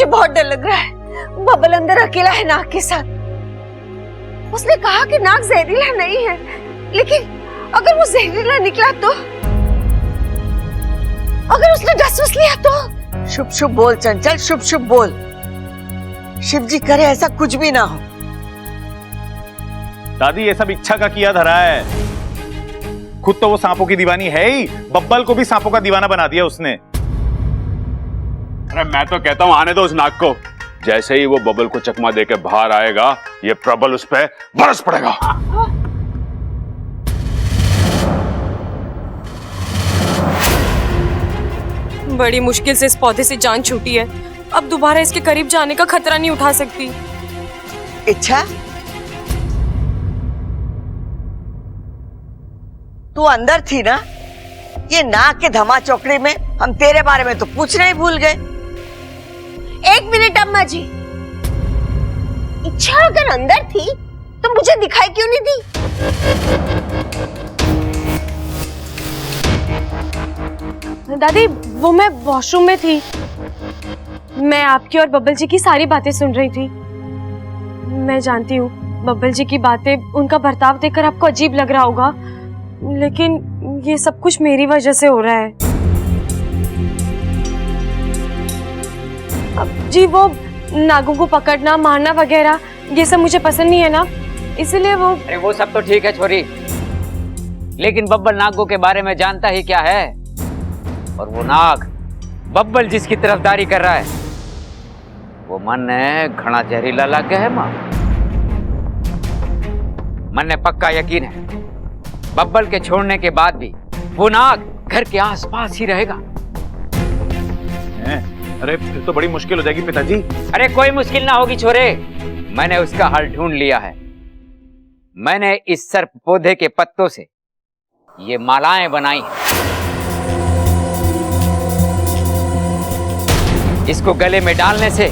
मुझे बहुत डर लग रहा है। बबल अंदर अकेला है नाग के साथ। उसने कहा कि नाग जहरीला नहीं है, लेकिन अगर वो जहरीला निकला तो, अगर उसने डस लिया तो? शुभ शुभ बोल चंचल, शुभ शुभ बोल। शिव जी करे ऐसा कुछ भी ना हो। दादी ये सब इच्छा का किया धरा है। खुद तो वो सांपों की दीवानी है ही, बब्बल को भी सांपों का दीवाना बना दिया उसने। अरे मैं तो कहता हूं आने दो उस नाग को। जैसे ही वो बबल को चकमा देके बाहर आएगा, ये प्रबल उस पे बरस पड़ेगा। बड़ी मुश्किल से इस पौधे से जान छूटी है। अब दोबारा इसके करीब जाने का खतरा नहीं उठा सकती। इच्छा, तू अंदर थी ना? ये नाग के धमा चौकड़ी में हम तेरे बारे में तो पूछना ही भूल गए। एक मिनट अम्मा जी, इच्छा अगर अंदर थी तो मुझे दिखाई क्यों नहीं दी? दादी वो मैं वॉशरूम में थी। मैं आपकी और बब्बल जी की सारी बातें सुन रही थी। मैं जानती हूँ बब्बल जी की बातें, उनका बर्ताव देखकर आपको अजीब लग रहा होगा, लेकिन ये सब कुछ मेरी वजह से हो रहा है। अब जी वो नागों को पकड़ना मारना वगैरह ये सब मुझे पसंद नहीं है ना, इसीलिए वो। अरे वो सब तो ठीक है छोरी, लेकिन बब्बल नागों के बारे में जानता ही क्या है? और वो नाग बब्बल जिसकी तरफदारी कर रहा है, वो मन घना जहरीला लग गया है मां। मन ने पक्का यकीन है बब्बल के छोड़ने के बाद भी वो नाग घर के आसपास ही रहेगा। अरे फिर तो बड़ी मुश्किल हो जाएगी पिताजी। अरे कोई मुश्किल ना होगी छोरे, मैंने उसका हल ढूंढ लिया है। मैंने इस सर्प पौधे के पत्तों से ये मालाएं बनाई हैं। इसको गले में डालने से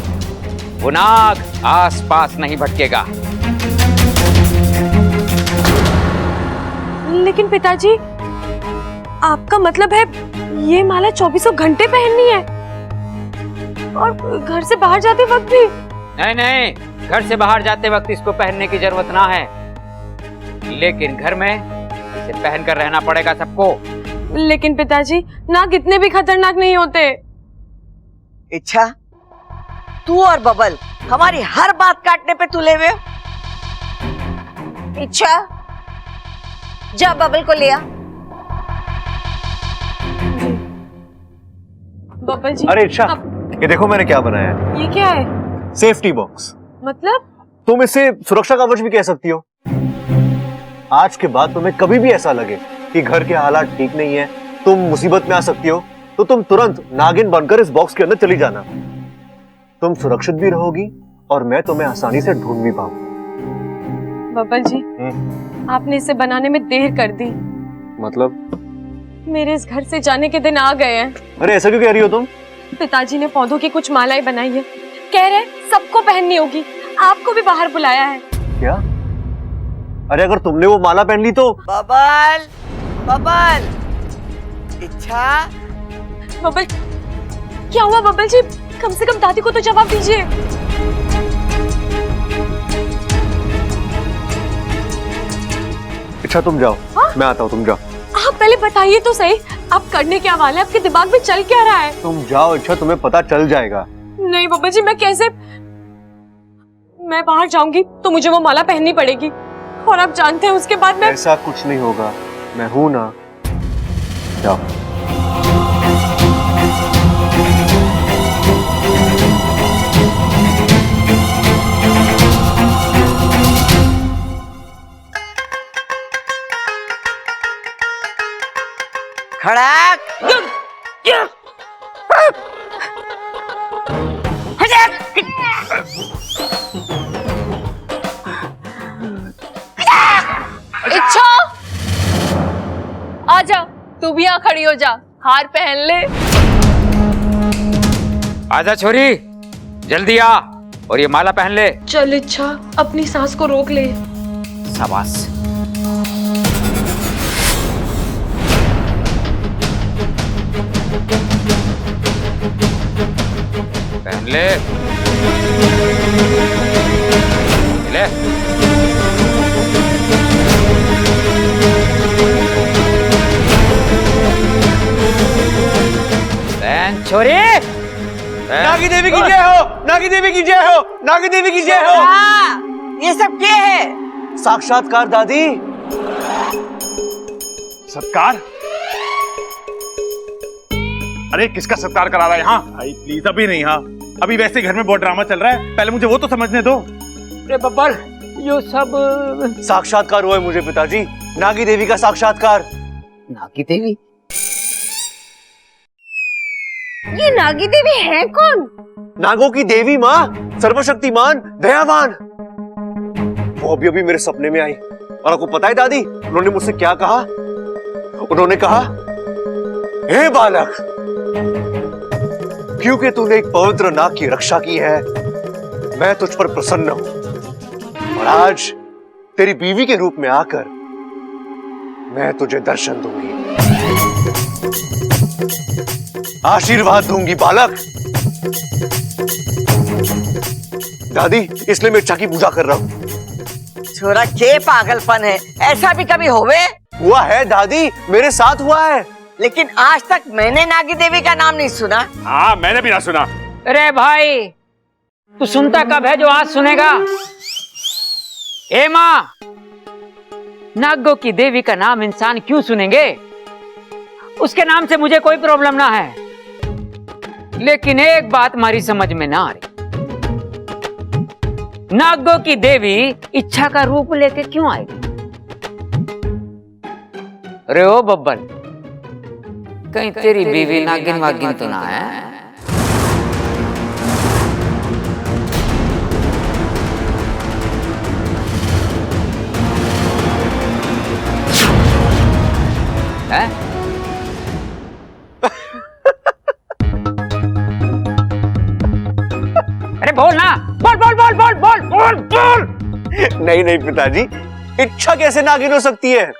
वो नाग आसपास नहीं भटकेगा। लेकिन पिताजी, आपका मतलब है ये माला 24 घंटे पहननी है और घर से बाहर जाते वक्त भी? नहीं नहीं, घर से बाहर जाते वक्त इसको पहनने की जरूरत ना है, लेकिन घर में इसे पहनकर रहना पड़ेगा सबको। लेकिन पिताजी, नाग इतने भी खतरनाक नहीं होते। इच्छा, तू और बबल हमारी हर बात काटने पे तुले हुए। इच्छा, जा बबल को ले आ। बब्बल जी। अरे इच्छा, ये देखो मैंने क्या बनाया है। ये क्या है? Safety box. मतलब? तुम इसे सुरक्षा कवच भी कह सकती हो। आज के बाद तुम्हें कभी भी ऐसा लगे कि घर के हालात ठीक नहीं है, तुम मुसीबत में आ सकती हो, तो तुम तुरंत नागिन बनकर इस बॉक्स के अंदर चली जाना। तुम सुरक्षित भी रहोगी और मैं तुम्हें आसानी से ढूंढ भी पाऊंगा। बब्बल जी, आपने इसे बनाने में देर कर दी। मतलब? मेरे इस घर से जाने के दिन आ गए हैं। अरे ऐसा क्यों कह रही हो तुम? पिताजी ने पौधों की कुछ मालाएं बनाई है, कह रहे सबको पहननी होगी, आपको भी बाहर बुलाया है। क्या? अरे अगर तुमने वो माला पहन ली तो? बबल, बबल, इच्छा। बब्बल, क्या हुआ बब्बल जी? कम से कम दादी को तो जवाब दीजिए। अच्छा तुम जाओ। हाँ? मैं आता हूँ, तुम जाओ। आप पहले बताइए तो सही, आप करने क्या वाले? आपके दिमाग में चल क्या रहा है? तुम जाओ इच्छा, तुम्हें पता चल जाएगा। नहीं बब्बल जी, मैं कैसे? मैं बाहर जाऊंगी तो मुझे वो माला पहननी पड़ेगी, और आप जानते हैं उसके बाद मैं। ऐसा कुछ नहीं होगा, मैं हूं ना। जाओ। खड़ाक। इच्छा, आजा, तू भी यहाँ खड़ी हो जा, हार पहन ले। आजा छोरी, जल्दी आ और ये माला पहन ले। चल इच्छा, अपनी सांस को रोक ले। शाबाश। पहन ले। है? बहन छोरी, नागी देवी की जय हो, नागी देवी की जय हो, नागी देवी की जय हो। ये सब क्या है? साक्षात्कार दादी। सत्कार? अरे किसका सत्कार करा रहा है यहाँ? भाई प्लीज अभी नहीं। हाँ अभी वैसे ही घर में बहुत ड्रामा चल रहा है, पहले मुझे वो तो समझने दो। अरे बब्बल, यो सब साक्षात्कार हुआ है मुझे पिताजी, नागी देवी का साक्षात्कार। नागी देवी? ये नागी देवी है कौन? नागों की देवी माँ, सर्वशक्तिमान, दयावान। वो अभी अभी मेरे सपने में आई और आपको पता है दादी उन्होंने मुझसे क्या कहा? उन्होंने कहा, हे बालक, क्योंकि तूने एक पवित्र नाग की रक्षा की है, मैं तुझ पर प्रसन्न हूं और आज तेरी बीवी के रूप में आकर मैं तुझे दर्शन दूंगी, आशीर्वाद दूंगी बालक। दादी इसलिए मैं इच्छा की पूजा कर रहा हूं। छोरा के पागलपन है, ऐसा भी कभी होवे? हुआ है दादी, मेरे साथ हुआ है। लेकिन आज तक मैंने नागी देवी का नाम नहीं सुना। हाँ मैंने भी ना सुना। अरे भाई, तू सुनता कब है जो आज सुनेगा? ए माँ, नागों की देवी का नाम इंसान क्यों सुनेंगे? उसके नाम से मुझे कोई प्रॉब्लम ना है, लेकिन एक बात हमारी समझ में ना आ रही, नागों की देवी इच्छा का रूप लेके क्यों आएगी? अरे ओ बब्बल, कहीं तेरी बीवी नागिन वागिन तो ना है? हैं? अरे बोल ना, बोल बोल बोल बोल बोल बोल बोल। नहीं नहीं पिताजी, इच्छा कैसे नागिन हो सकती है?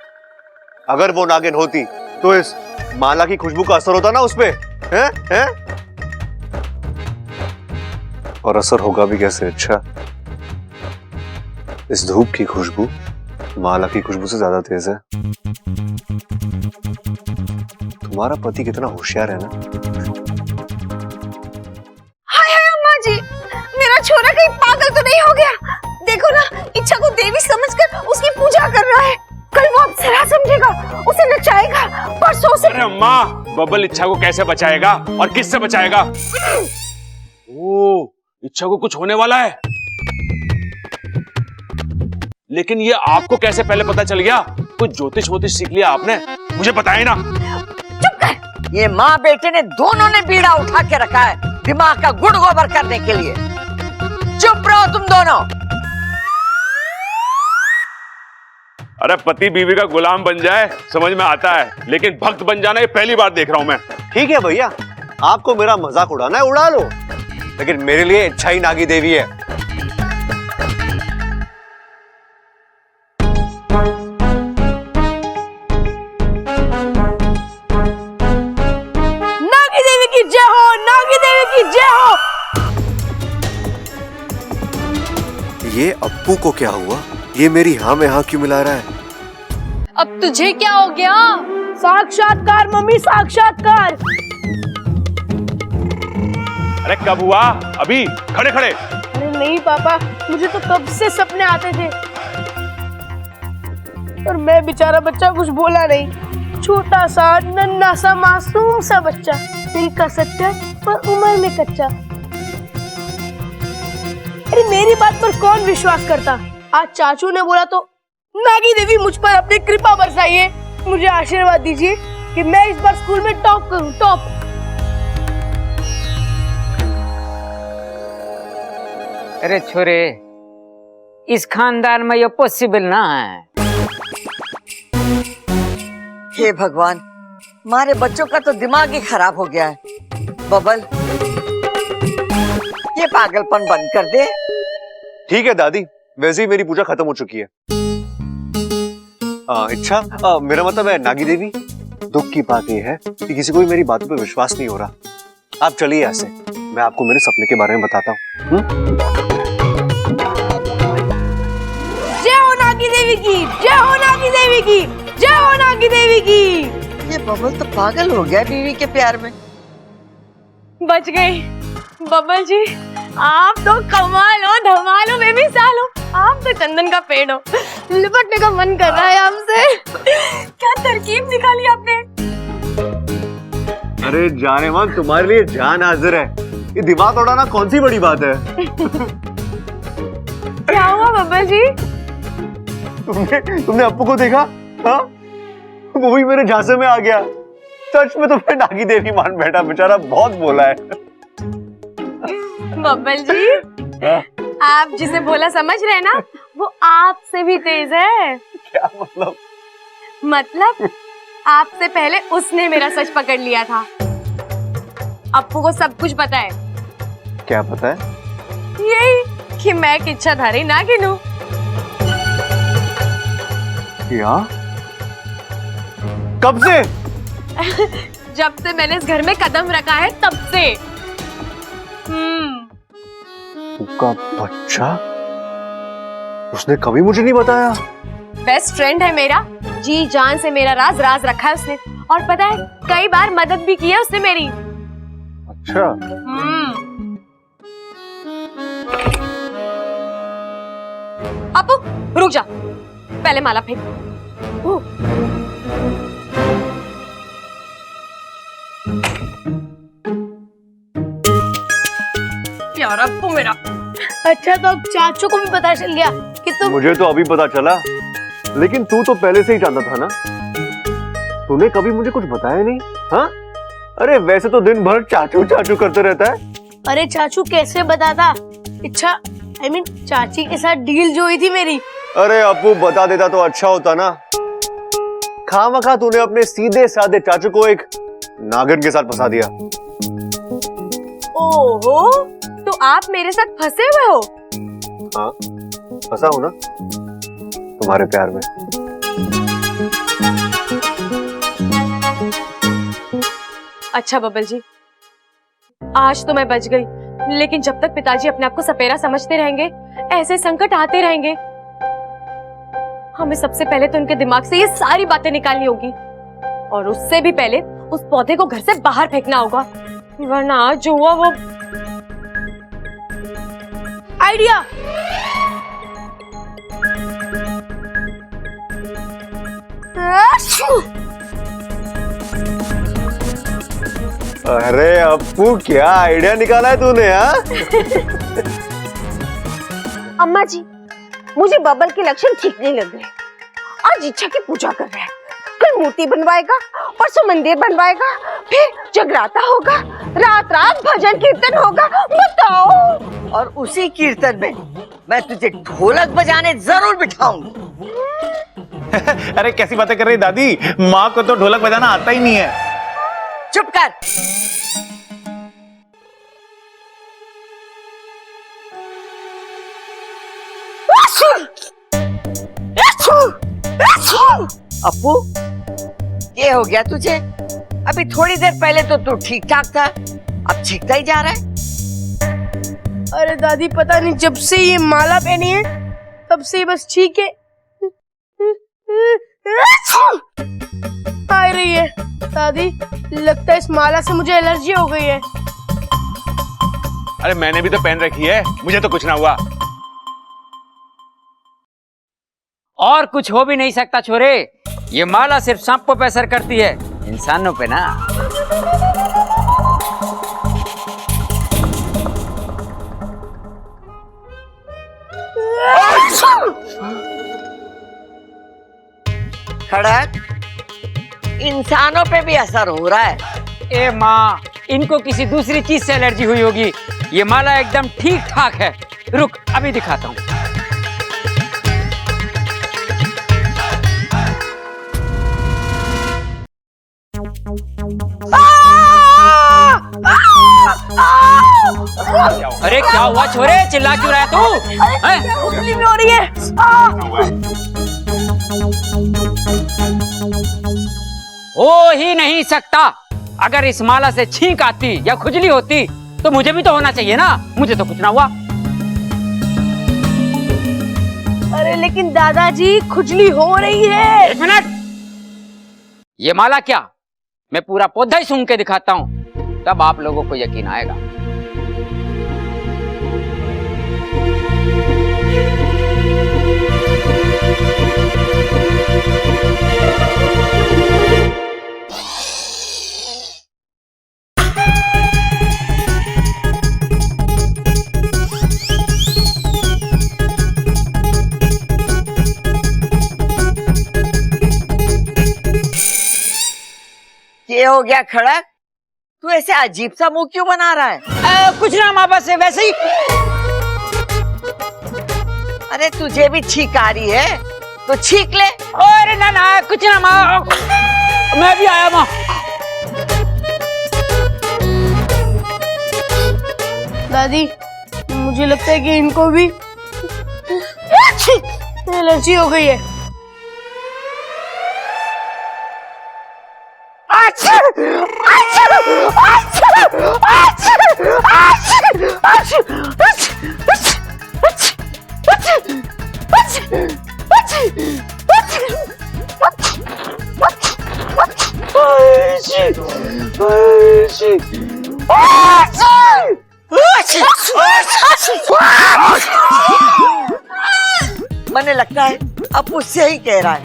अगर वो नागिन होती तो इस माला की खुशबू का असर होता ना उसपे, हैं? हैं? और असर होगा भी कैसे? अच्छा, इस धूप की खुशबू माला की खुशबू से ज्यादा तेज है। तुम्हारा पति कितना होशियार है ना। हाय हाय अम्मा जी, मेरा छोरा कहीं पागल तो नहीं हो गया? देखो ना, इच्छा को देवी समझकर उसकी पूजा कर रहा है। कल वो अप्सरा समझेगा, उसे नचाएगा, परसों से। अरे अम्मा, बब्बल इच्छा को कैसे बचाएगा और किससे बचाएगा? ओ, इच्छा को कुछ होने वाला है। लेकिन ये आपको कैसे पहले पता चल गया? कोई ज्योतिष वोतिष सीख लिया आपने? मुझे बताइए ना। चुप कर। ये माँ बेटे ने दोनों ने बीड़ा उठा के रखा है दिमाग का गुड़ गोबर करने के लिए। चुप रहो तुम दोनों। अरे पति बीवी का गुलाम बन जाए समझ में आता है, लेकिन भक्त बन जाना ये पहली बार देख रहा हूं मैं। ठीक है भैया, आपको मेरा मजाक उड़ाना है उड़ा लो, लेकिन मेरे लिए इच्छा ही नागी देवी है। नागी देवी की जय हो, नागी देवी की जय हो। ये अप्पू को क्या हुआ? ये मेरी हाँ में हाँ क्यों मिला रहा है? अब तुझे क्या हो गया? साक्षात्कार मम्मी, साक्षात्कार। अरे कब हुआ? अभी खड़े खड़े। अरे नहीं पापा, मुझे तो कब से सपने आते थे, पर मैं बेचारा बच्चा कुछ बोला नहीं। छोटा सा नन्हा सा मासूम सा बच्चा, दिल का सच्चा पर उम्र में कच्चा। अरे मेरी बात पर कौन विश्वास करता? आज चाचू ने बोला तो नागी देवी मुझ पर अपनी कृपा बरसाइए, मुझे आशीर्वाद दीजिए कि मैं इस बार स्कूल में टॉप करूं, टॉप। अरे छोरे, इस खानदान में ये पॉसिबल ना है। हे भगवान, हमारे बच्चों का तो दिमाग ही खराब हो गया है। बबल, ये पागलपन बंद कर दे। ठीक है दादी, वैसे ही मेरी पूजा खत्म हो चुकी है। अच्छा, मेरा मतलब है नागी देवी, दुख की बात यह है कि किसी को भी मेरी बातों पे विश्वास नहीं हो रहा। आप चलिए ऐसे, मैं आपको मेरे सपने के बारे में बताता हूँ। देवी की जय हो, नागी देवी की जय हो, नागी देवी की। ये बबल तो पागल हो गया बीवी के प्यार में। बच गई बब्बल जी, आप तो कमाल हो, धमाल हो, बेमिसाल हो। आप तो चंदन का पेड़ हो, लिपटने का मन कर रहा है आपसे। क्या तरकीब निकाली आपने। अरे जाने मन, तुम्हारे लिए जान हाजिर है, ये दिमाग उड़ाना कौन सी बड़ी बात है। क्या हुआ बब्बल जी। तुमने अप्पू को देखा? हाँ, वो भी मेरे झांसे में आ गया। सच में तुमने नागी देवी मान बैठा, बेचारा बहुत बोला है। बब्बल जी, आप जिसे बोला समझ रहे ना, वो आपसे भी तेज है। क्या मतलब? मतलब आपसे पहले उसने मेरा सच पकड़ लिया था। अप्पू को सब कुछ पता है। क्या पता है? यही कि मैं एक इच्छाधारी नागिन हूँ। क्या? कब से? जब से मैंने इस घर में कदम रखा है तब से। उसका बच्चा? उसने कभी मुझे नहीं बताया। बेस्ट फ्रेंड है मेरा, जी जान से मेरा राज रखा है उसने। और पता है, कई बार मदद भी की है उसने मेरी। अच्छा। अपू रुक जा, पहले माला फेंक। यार अपू मेरा। अच्छा तो अब चाचू को भी पता चल गया कि तुम। मुझे तो अभी पता चला, लेकिन तू तो पहले से ही जानता था ना। तूने कभी मुझे कुछ बताया नहीं। हाँ, अरे वैसे तो दिन भर चाचू चाचू करते रहता है। अरे चाचू कैसे बताता। अच्छा चाची के साथ डील जो हुई थी मेरी। अरे अप्पू बता देता तो अच्छा होता ना। खामखा तूने अपने सीधे साधे चाचू को एक नागिन के साथ फंसा दिया। ओहो, तो आप मेरे साथ फंसे हुए हो। हाँ, फंसा हूं ना तुम्हारे प्यार में। अच्छा बब्बल जी, आज तो मैं बच गई, लेकिन जब तक पिताजी अपने आप को सपेरा समझते रहेंगे, ऐसे संकट आते रहेंगे, हमें सबसे पहले तो उनके दिमाग से ये सारी बातें निकालनी होगी। और उससे भी पहले उस पौधे को घर से बाहर फेंकना होगा, वरना आज जो हुआ वो। आइडिया। अरे अप्पू क्या आइडिया निकाला है तूने। हाँ अम्मा जी, मुझे बबल के लक्षण ठीक नहीं लग रहे। आज इच्छा की पूजा कर रहा है, कल मूर्ति बनवाएगा, परसों मंदिर बनवाएगा, फिर जगराता होगा, रात रात भजन कीर्तन होगा। बताओ। और उसी कीर्तन में मैं तुझे ढोलक बजाने जरूर बिठाऊंगी। अरे कैसी बातें कर रही दादी, माँ को तो ढोलक बजाना आता ही नहीं है। चुप कर। अप्पू, ये हो गया तुझे? अभी थोड़ी देर पहले तो तू ठीक ठाक था, अब छींकता ही जा रहा है। अरे दादी पता नहीं, जब से ये माला पहनी है तब से बस ठीक है आ रही है। दादी लगता है इस माला से मुझे एलर्जी हो गई है। अरे मैंने भी तो पहन रखी है, मुझे तो कुछ ना हुआ। और कुछ हो भी नहीं सकता छोरे, ये माला सिर्फ सांपों पे असर करती है, इंसानों पे ना। खड़क, इंसानों पे भी असर हो रहा है। ए माँ, इनको किसी दूसरी चीज से एलर्जी हुई होगी, ये माला एकदम ठीक ठाक है। रुक अभी दिखाता हूँ। अरे क्या हुआ छोरे, चिल्ला क्यों रहा है तू? तकलीफ हो रही है। हो ही नहीं सकता। अगर इस माला से छींक आती या खुजली होती तो मुझे भी तो होना चाहिए ना, मुझे तो कुछ ना हुआ। अरे अरे लेकिन दादाजी खुजली हो रही है। एक मिनट, ये माला क्या, मैं पूरा पौधा ही सूंघ के दिखाता हूँ, तब आप लोगों को यकीन आएगा। ये हो गया खड़क, तू ऐसे अजीब सा मुंह क्यों बना रहा है? कुछ ना माँ, बस वैसे ही। अरे तुझे भी छींक आ रही है तो छींक ले। अरे ना ना, कुछ ना माँ, मैं भी आया माँ। दादी मुझे लगता है कि इनको भी एलर्जी हो गई है। मैंने लगता है अब उससे ही कह रहा है,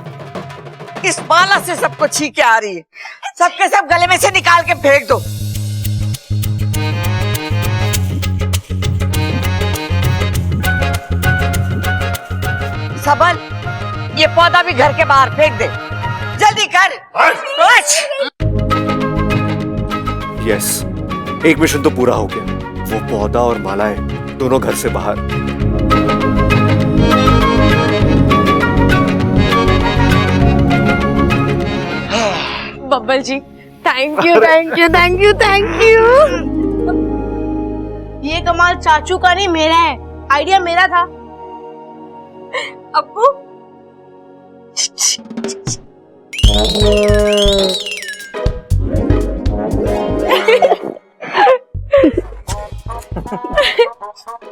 इस माला से सबको छींके आ रही है, सबके सब गले में से निकाल के फेंक दो। सबल, ये पौधा भी घर के बाहर फेंक दे, जल्दी कर। यस, एक मिशन तो पूरा हो गया। वो पौधा और मालाएं दोनों घर से बाहर। Babbal ji, thank you thank you thank you thank you. ये कमाल चाचू का नहीं मेरा है, आइडिया मेरा था। अप्पू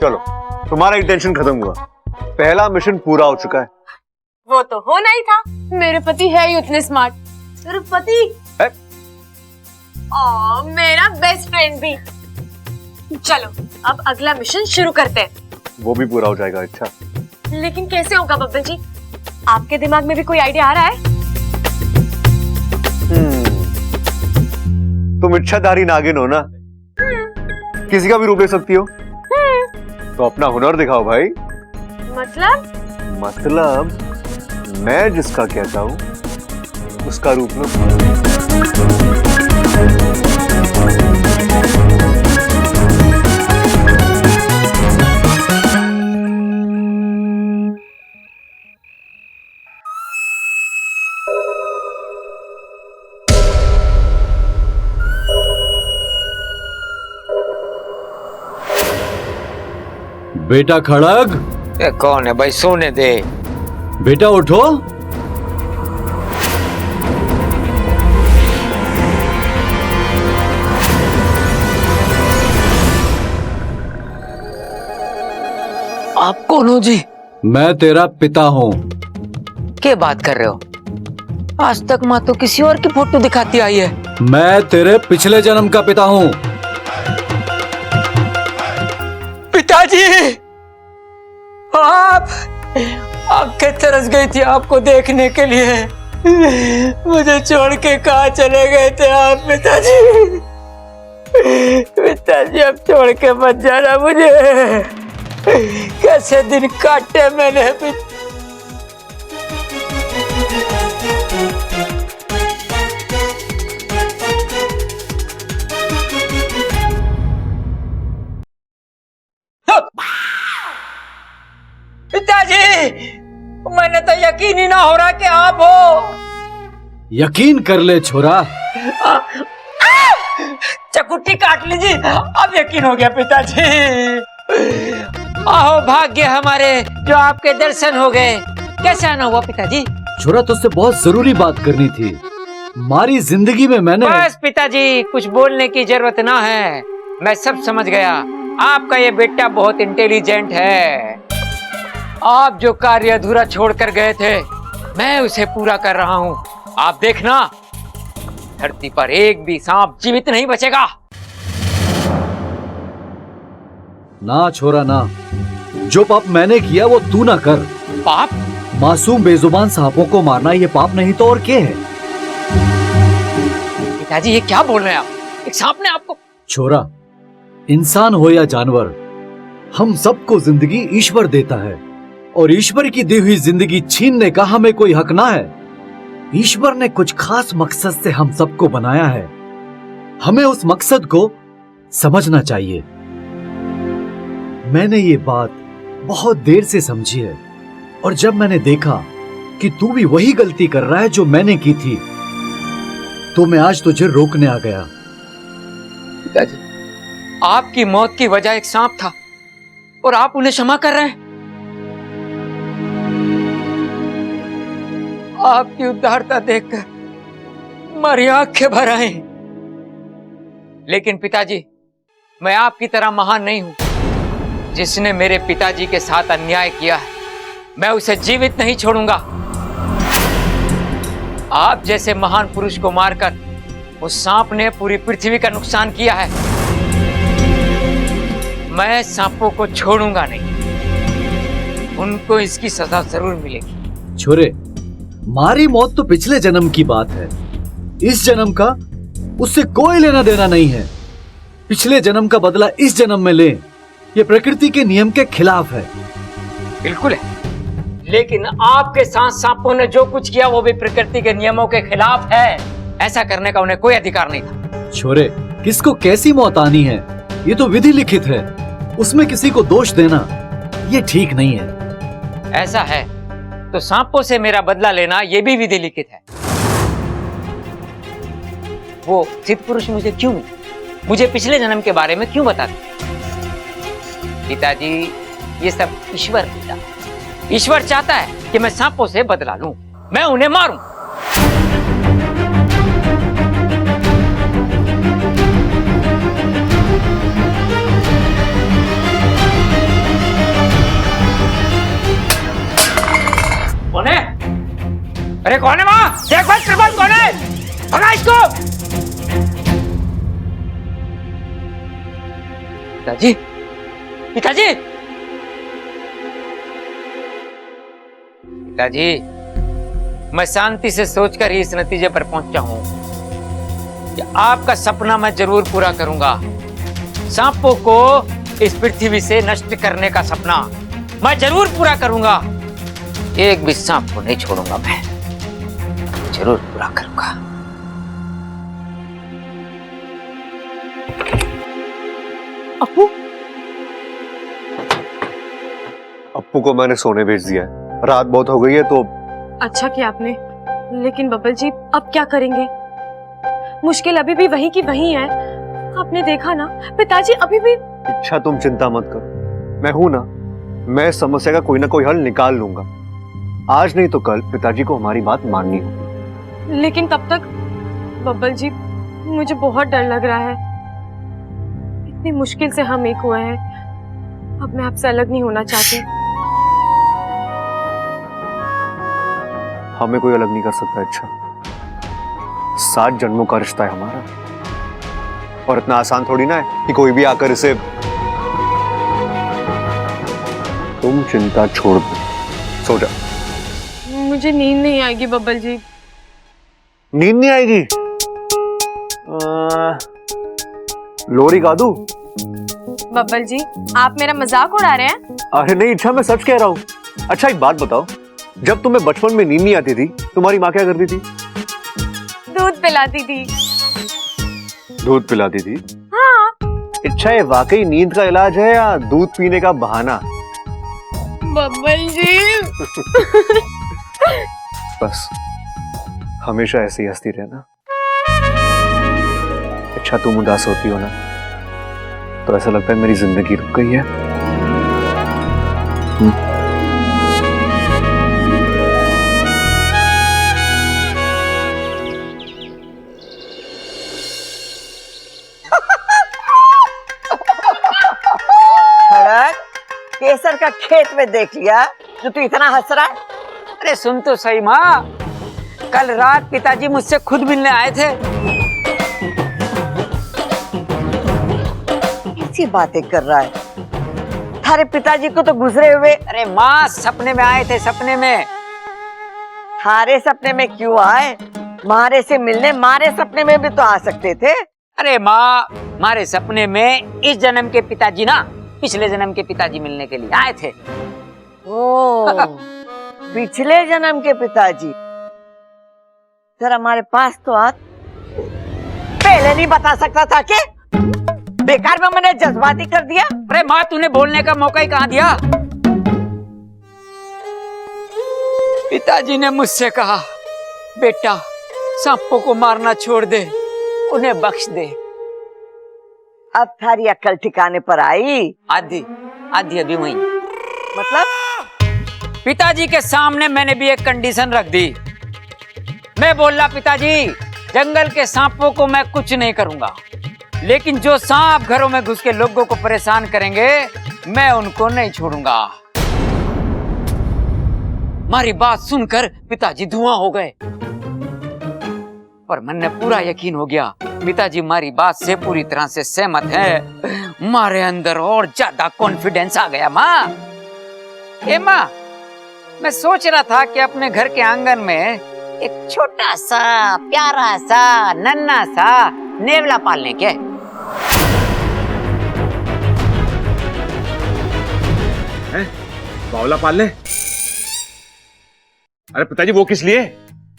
चलो, तुम्हारा टेंशन खत्म हुआ, पहला मिशन पूरा हो चुका है। वो तो होना ही था, मेरे पति है ही उतने स्मार्ट। सिर्फ पति है? मेरा बेस्ट फ्रेंड भी। चलो अब अगला मिशन शुरू करते हैं। वो भी पूरा हो जाएगा। अच्छा, लेकिन कैसे होगा बब्बल जी? आपके दिमाग में भी कोई आइडिया आ रहा है? तुम इच्छाधारी नागिन हो ना, किसी का भी रूप ले सकती हो, तो अपना हुनर दिखाओ भाई। मतलब मैं जिसका कहता हूँ उसका रूप लो। बेटा खड़ग, ये कौन है भाई? सोने दे। बेटा उठो। आप कौन हो जी? मैं तेरा पिता हूँ। क्या बात कर रहे हो? आज तक माँ तो किसी और की फोटो दिखाती आई है। मैं तेरे पिछले जन्म का पिता हूँ। पिताजी, आप आंखें तरस गई थी आपको देखने के लिए। मुझे छोड़ के कहाँ चले गए थे आप पिताजी? पिताजी अब छोड़ के मत जाना मुझे। कैसे दिन काटे मैंने। पिताजी, मैंने तो यकीन ही ना हो रहा कि आप हो। यकीन कर ले छोरा। चकुट्टी काट लीजिए, अब यकीन हो गया पिताजी। आहो भाग्य हमारे जो आपके दर्शन हो गए। कैसे आना हुआ पिताजी? छोरा, तुझसे बहुत जरूरी बात करनी थी। हमारी जिंदगी में मैंने। बस पिताजी, कुछ बोलने की जरूरत ना है, मैं सब समझ गया। आपका ये बेटा बहुत इंटेलिजेंट है। आप जो कार्य अधूरा छोड़कर गए थे, मैं उसे पूरा कर रहा हूं। आप देखना, धरती पर एक भी सांप जीवित नहीं बचेगा। ना छोरा ना, जो पाप मैंने किया वो तू ना कर। पाप? मासूम बेजुबान सांपों को मारना ये पाप नहीं तो और क्या है? पिताजी ये क्या बोल रहे हैं आप? एक सांप ने आपको? छोरा, इंसान हो या जानवर, हम सबको जिंदगी ईश्वर देता है और ईश्वर की दी हुई जिंदगी छीनने का हमें कोई हक ना है। ईश्वर ने कुछ खास मकसद से हम सबको बनाया है, हमें उस मकसद को समझना चाहिए। मैंने ये बात बहुत देर से समझी है और जब मैंने देखा कि तू भी वही गलती कर रहा है जो मैंने की थी, तो मैं आज तुझे रोकने आ गया। पिताजी, आपकी मौत की वजह एक सांप था और आप उन्हें क्षमा कर रहे हैं। आपकी उदारता देखकर मेरी आंखें भर आई। लेकिन पिताजी, मैं आपकी तरह महान नहीं हूं। जिसने मेरे पिताजी के साथ अन्याय किया है, मैं उसे जीवित नहीं छोड़ूंगा। आप जैसे महान पुरुष को मारकर उस सांप ने पूरी पृथ्वी का नुकसान किया है। मैं सांपों को छोड़ूंगा नहीं, उनको इसकी सजा जरूर मिलेगी। छोरे, मारी मौत तो पिछले जन्म की बात है, इस जन्म का उससे कोई लेना देना नहीं है। पिछले जन्म का बदला इस जन्म में ले, ये प्रकृति के नियम के खिलाफ है। बिल्कुल है, लेकिन आपके साथ सांपों ने जो कुछ किया वो भी प्रकृति के नियमों के खिलाफ है। ऐसा करने का उन्हें कोई अधिकार नहीं था। छोरे, किसको कैसी मौत आनी है ये तो विधि लिखित है, उसमें किसी को दोष देना ये ठीक नहीं है। ऐसा है तो सांपों से मेरा बदला लेना ये भी विधि लिखित है। वो सिद्ध पुरुष मुझे क्यों मिले? मुझे पिछले जन्म के बारे में क्यों बताते? पिताजी, ये सब ईश्वर देता। ईश्वर चाहता है कि मैं सांपों से बदला लूं, मैं उन्हें मारूं। कौन है? अरे कौन है वहां? देख भाई, कृपल कौन है? भगा इसको। पिताजी, पिताजी, पिताजी, मैं शांति से सोचकर ही इस नतीजे पर पहुंचा हूं कि आपका सपना मैं जरूर पूरा करूंगा। सांपों को इस पृथ्वी से नष्ट करने का सपना मैं जरूर पूरा करूंगा। एक भी सांप को नहीं छोड़ूंगा, मैं जरूर पूरा करूंगा। अपू, अप्पू को मैंने सोने भेज दिया है, रात बहुत हो गई है तो। अच्छा किया आपने, लेकिन बब्बल जी अब क्या करेंगे? मुश्किल अभी भी वही की वही है। आपने देखा ना, पिताजी अभी भी। इच्छा, तुम चिंता मत करो, मैं हूं ना, मैं समस्या का कोई ना कोई हल निकाल लूंगा। आज नहीं तो कल पिताजी को हमारी बात माननी होगी। लेकिन तब तक बब्बल जी, मुझे बहुत डर लग रहा है। इतनी मुश्किल से हम एक हुए हैं, अब मैं आपसे अलग नहीं होना चाहती। हमें कोई अलग नहीं कर सकता। अच्छा, 7 जन्मों का रिश्ता है हमारा, और इतना आसान थोड़ी ना है कि कोई भी आकर इसे। तुम चिंता छोड़ दो, सो जा। मुझे नींद नहीं आएगी बब्बल जी। नींद नहीं आएगी? लोरी गा दूं? बब्बल जी, आप मेरा मजाक उड़ा रहे हैं? अरे नहीं इच्छा, मैं सच कह रहा हूँ। अच्छा एक बात बताओ, जब तुम्हें बचपन में नींद नहीं आती थी, तुम्हारी माँ क्या करती थी? दूध पिलाती थी। दूध पिलाती थी? हाँ। इच्छा, ये वाकई नींद का इलाज है या दूध पीने का बहाना? बब्बल जी। बस हमेशा ऐसे ही हंसती रहना। अच्छा, तुम उदास होती हो ना, तो ऐसा लगता है मेरी जिंदगी रुक गई है। खड़क, केसर का खेत में देख लिया जो तू इतना हंस रहा है? अरे सुन तो सही माँ, कल रात पिताजी मुझसे खुद मिलने आए थे। कैसी बातें कर रहा है? थारे पिताजी को तो गुजरे हुए। अरे माँ, सपने में आए थे, सपने में। थारे सपने में क्यों आए? मारे से मिलने मारे सपने में भी तो आ सकते थे। अरे माँ, हमारे सपने में इस जन्म के पिताजी ना पिछले जन्म के पिताजी मिलने के लिए आए थे। ओ, पिछले जन्म के पिताजी। जरा हमारे पास तो आ, पहले नहीं बता सकता था कि? बेकार में मैंने जज्बाती कर दिया। अरे माँ, तूने बोलने का मौका ही कहाँ दिया? पिताजी ने मुझसे कहा, बेटा सांपों को मारना छोड़ दे, उन्हें बख्श दे। अब थारी अक्ल ठिकाने पर आई? आधी आधी अभी वही। मतलब? पिताजी के सामने मैंने भी एक कंडीशन रख दी। मैं बोला, पिताजी जंगल के सांपों को मैं कुछ नहीं करूंगा, लेकिन जो सांप घरों में घुस के लोगों को परेशान करेंगे मैं उनको नहीं छोड़ूंगा। हमारी बात सुनकर पिताजी धुआं हो गए, पर मैंने पूरा यकीन हो गया पिताजी हमारी बात से पूरी तरह से सहमत है। हमारे अंदर और ज्यादा कॉन्फिडेंस आ गया। माँ, ए माँ, मैं सोच रहा था कि अपने घर के आंगन में एक छोटा सा प्यारा सा नन्हा सा नेवला पालने के। बावला पाल ले? अरे पिताजी, वो किस लिए?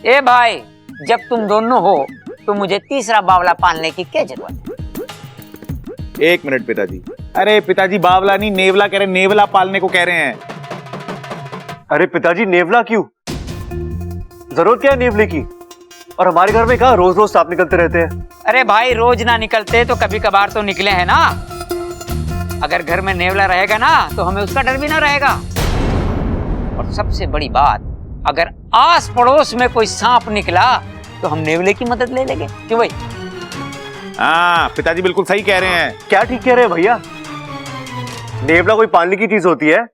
ए भाई, जब तुम दोनों हो तो मुझे तीसरा बावला पालने की क्या जरूरत है? एक मिनट पिताजी। अरे पिताजी, बावला नहीं नेवला कह रहे, नेवला पालने को कह रहे हैं। अरे पिताजी, नेवला क्यों? जरूरत क्या है नेवले की? और हमारे घर में कहाँ रोज रोज सांप निकलते रहते हैं? अरे भाई, रोज ना निकलते तो कभी कभार तो निकले हैं ना। अगर घर में नेवला रहेगा ना तो हमें उसका डर भी ना रहेगा। और सबसे बड़ी बात, अगर आस पड़ोस में कोई सांप निकला तो हम नेवले की मदद ले लेंगे। क्यों भाई? हाँ पिताजी बिल्कुल सही कह रहे हैं। क्या ठीक कह रहे हैं भैया? नेवला कोई पालने की चीज होती है?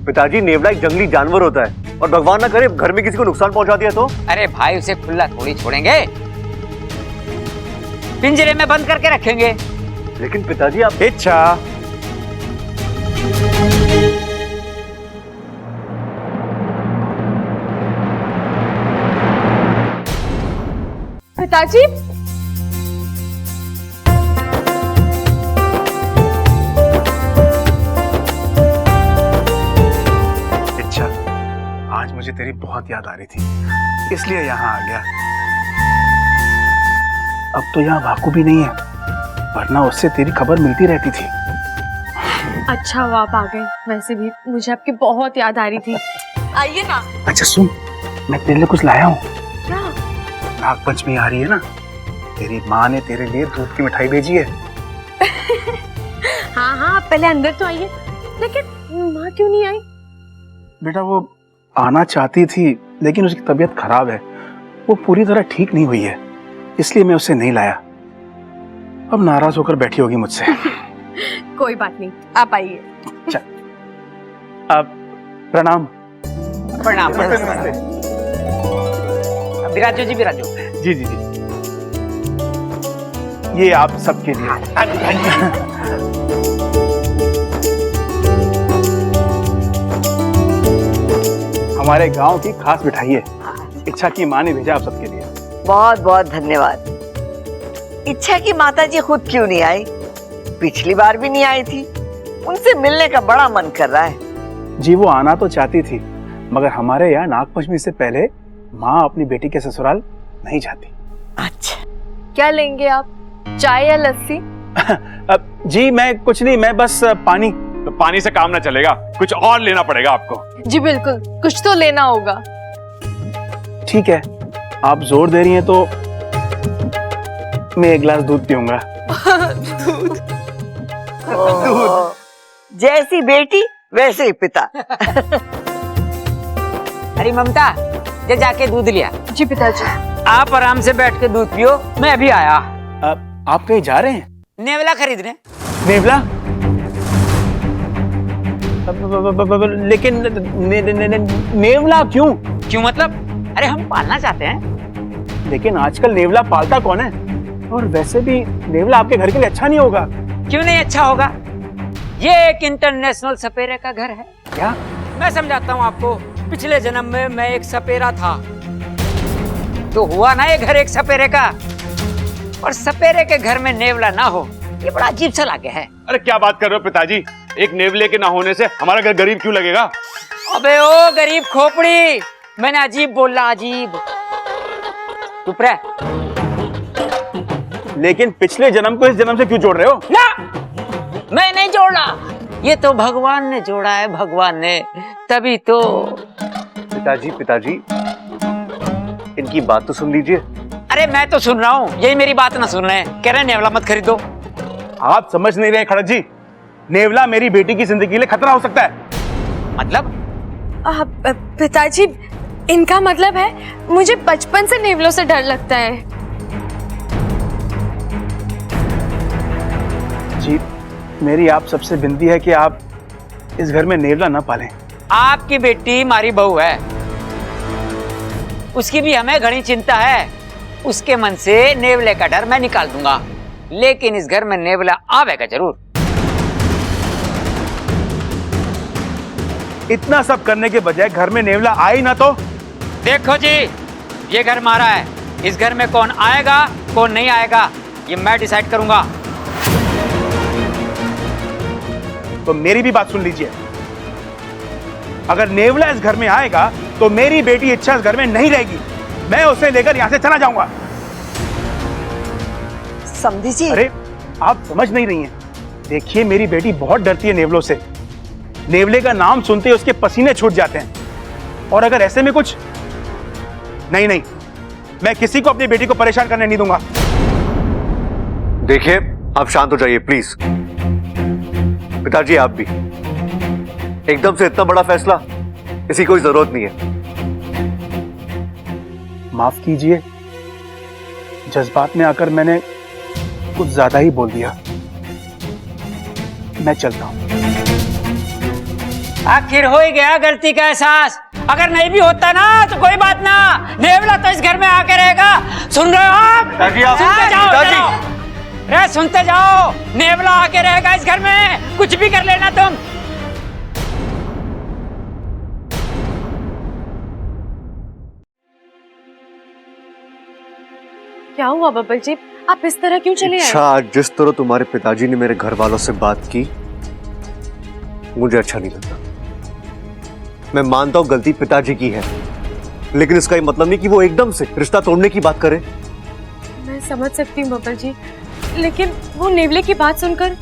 पिताजी, नेवला एक जंगली जानवर होता है, और भगवान ना करे घर में किसी को नुकसान पहुंचा दिया तो? अरे भाई, उसे खुला थोड़ी छोड़ेंगे, पिंजरे में बंद करके रखेंगे। लेकिन पिताजी आप... इच्छा, पिताजी, इच्छा, आज मुझे तेरी बहुत याद आ रही थी, इसलिए यहाँ आ गया। अब तो यहाँ भाकू भी नहीं है, वरना उससे तेरी खबर मिलती रहती थी। अच्छा हुआ आप आ गए। वैसे भी मुझे आपकी बहुत याद आ रही थी। आइए ना। अच्छा सुन, मैं तेरे लिए कुछ लाया हूँ। क्या? नागपंचमी आ रही है ना, तेरी माँ ने तेरे लिए दूध की मिठाई भेजी है। हाँ हाँ, आप पहले अंदर तो आइए। लेकिन माँ क्यों नहीं आई? बेटा, वो आना चाहती थी, लेकिन उसकी तबीयत खराब है, वो पूरी तरह ठीक नहीं हुई है, इसलिए मैं उसे नहीं लाया। अब नाराज होकर बैठी होगी मुझसे। कोई बात नहीं, आप आइए। अब प्रणाम। प्रणाम। विराजो जी, विराजो। जी जी जी, ये आप सबके लिए। हमारे गांव की खास मिठाई है, इच्छा की माँ ने भेजा आप सबके लिए। बहुत बहुत धन्यवाद। इच्छा की माताजी खुद क्यों नहीं आई? पिछली बार भी नहीं आई थी। उनसे मिलने का बड़ा मन कर रहा है। जी, वो आना तो चाहती थी, मगर हमारे यहाँ नागपंचमी से पहले माँ अपनी बेटी के ससुराल नहीं जाती। अच्छा, क्या लेंगे आप, चाय या लस्सी? जी मैं कुछ नहीं, मैं बस पानी। तो पानी से काम ना चलेगा, कुछ और लेना पड़ेगा आपको। जी बिल्कुल, कुछ तो लेना होगा। ठीक है, आप जोर दे रही हैं तो मैं एक गिलास दूध पीऊंगा। जैसी बेटी वैसे ही पिता। अरे ममता, जे जाके दूध लिया। जी पिताजी। आप आराम से बैठ के दूध पियो, मैं अभी आया। आप कहीं जा रहे हैं? नेवला खरीदने। नेवला? लेकिन नेवला क्यों? क्यों मतलब? अरे हम पालना चाहते हैं। लेकिन आजकल नेवला पालता कौन है? और वैसे भी नेवला आपके घर के लिए अच्छा नहीं होगा। क्यों नहीं अच्छा होगा? ये एक इंटरनेशनल सपेरे का घर है। क्या? मैं समझाता हूँ आपको। पिछले जन्म में मैं एक सपेरा था, तो हुआ ना ये घर एक सपेरे का। और सपेरे के घर में नेवला ना हो, ये बड़ा अजीब सा लगे है। अरे क्या बात कर रहे हो पिताजी? एक नेवले के ना होने से हमारा घर गरीब क्यों लगेगा? अबे ओ गरीब खोपड़ी, मैंने अजीब बोला, अजीब। चुप रह। लेकिन पिछले जन्म को इस जन्म से क्यों जोड़ रहे हो? ना, मैं नहीं जोड़ा, ये तो भगवान ने जोड़ा है, भगवान ने। तभी तो। पिताजी इनकी बात तो सुन लीजिए। अरे मैं तो सुन रहा हूँ, यही मेरी बात ना सुन रहे हैं। कह रहे हैं नेवला मत खरीदो। आप समझ नहीं रहे खड़क जी, नेवला मेरी बेटी की जिंदगी के लिए खतरा हो सकता है। मतलब? पिताजी, इनका मतलब है मुझे बचपन से नेवलों से डर लगता है। जी, मेरी आप सबसे विनती है कि आप इस घर में नेवला ना पालें। आपकी बेटी हमारी बहू है, उसकी भी हमें घनी चिंता है। उसके मन से नेवले का डर मैं निकाल दूंगा, लेकिन इस घर में नेवला आवेगा जरूर। इतना सब करने के बजाय घर में नेवला आए ना तो? देखो जी, ये घर हमारा है। इस घर में कौन आएगा कौन नहीं आएगा ये मैं डिसाइड करूंगा। तो मेरी भी बात सुन लीजिए। अगर नेवला इस घर में आएगा तो मेरी बेटी इच्छा इस घर में नहीं रहेगी। मैं उसे लेकर यहां से चला जाऊंगा। समझी जी? अरे आप समझ नहीं रही हैं। देखिए, मेरी बेटी बहुत डरती है नेवलों से। नेवले का नाम सुनते ही उसके पसीने छूट जाते हैं। और अगर ऐसे में कुछ नहीं, मैं किसी को अपनी बेटी को परेशान करने नहीं दूंगा। देखिए, आप शांत हो जाइए प्लीज। पिताजी आप भी। एकदम से इतना बड़ा फैसला, इसकी कोई जरूरत नहीं है। माफ कीजिए, जज्बात में आकर मैंने कुछ ज्यादा ही बोल दिया। मैं चलता हूं। आखिर हो ही गया गलती का एहसास। अगर नहीं भी होता ना तो कोई बात ना, नेवला तो इस घर में आके रहेगा। सुन रहे हो आप? सुनते जाओ, रे सुनते जाओ। नेवला आके रहेगा इस घर में, कुछ भी कर लेना तुम। क्या हुआ बब्बल जी, आप इस तरह क्यों चले आए? अच्छा, आज जिस तरह तुम्हारे पिताजी ने मेरे घर वालों से बात की, मुझे अच्छा नहीं लगता। मैं मानता हूं गलती पिताजी की है, लेकिन इसका ये मतलब नहीं कि वो एकदम से रिश्ता तोड़ने की बात करे। मैं समझ सकती हूँ बब्बल जी, लेकिन वो नेवले की बात सुनकर